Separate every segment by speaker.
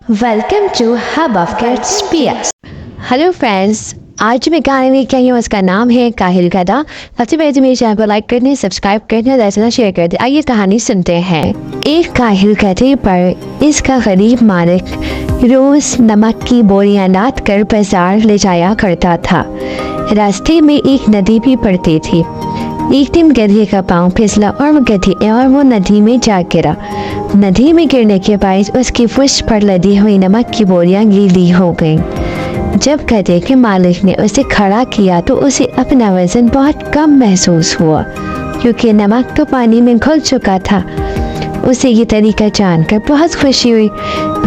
Speaker 1: Welcome to hub of kids PS. Hello friends, आज मैं कहानी लेके आई हूँ। उसका नाम है काहिल गधा। सबसे पहले तो मेरे चैनल को लाइक करने, सब्सक्राइब करने, दर्शना शेयर कर दे। आइए कहानी सुनते हैं। एक काहिल गधे पर इसका गरीब मालिक रोज नमक की बोरियां लाद कर बाजार ले जाया करता था। रास्ते में एक नदी भी पड़ती थी। एक दिन गधे का पाँव फिसला और वो नदी में जा गिरा। नदी में गिरने के बाद उसकी फुश पर लदी हुई नमक की बोरियां गीली हो गईं। जब गधे के मालिक ने उसे खड़ा किया तो उसे अपना वजन बहुत कम महसूस हुआ, क्योंकि नमक तो पानी में घुल चुका था। उसे ये तरीका जानकर बहुत खुशी हुई।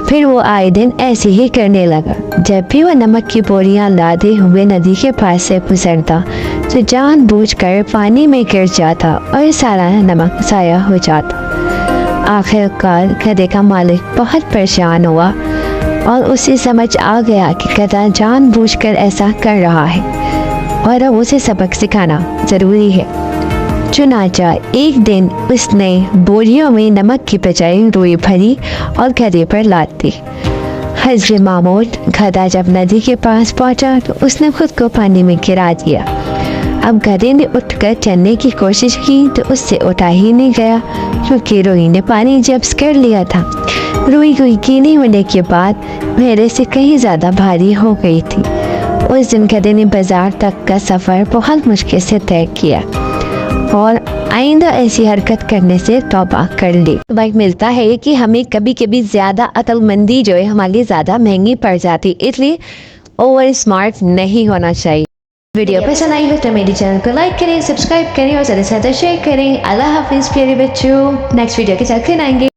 Speaker 1: फिर वो आए दिन ऐसे ही करने लगा। जब भी वह नमक की बोरियां लादे हुए नदी के पास से गुजरता तो जानबूझकर पानी में गिर जाता और सारा नमक ज़ाया हो जाता। आखिरकार गधे का मालिक बहुत परेशान हुआ और उसे समझ आ गया कि गधा जानबूझकर ऐसा कर रहा है और अब उसे सबक सिखाना ज़रूरी है। चुनाचा एक दिन उसने बोरियों में नमक की बजाय रुई भरी और गधे पर लाद दी। हज़रत मामूद गधा जब नदी के पास पहुंचा तो उसने खुद को पानी में गिरा दिया। अब गधे ने उठकर चलने की कोशिश की तो उससे उठा ही नहीं गया, क्योंकि रुई ने पानी जब्त कर लिया था। रुई गीली होने के बाद मेरे से कहीं ज़्यादा भारी हो गई थी। उस दिन गधे ने बाजार तक का सफ़र बहुत मुश्किल से तय किया और आइंदा ऐसी हरकत करने से तौबा कर ली। वक्त मिलता है कि हमें कभी कभी ज़्यादा अक्लमंदी जो है हमारे लिए ज़्यादा महंगी पड़ जाती, इसलिए ओवर स्मार्ट नहीं होना चाहिए। वीडियो पसंद आई हो तो मेरे चैनल को लाइक करें, सब्सक्राइब करें और ज़्यादा से ज़्यादा शेयर करें। अल्लाह हाफिज़ प्यारे बच्चों। नेक्स्ट वीडियो के साथ फिर आएंगे।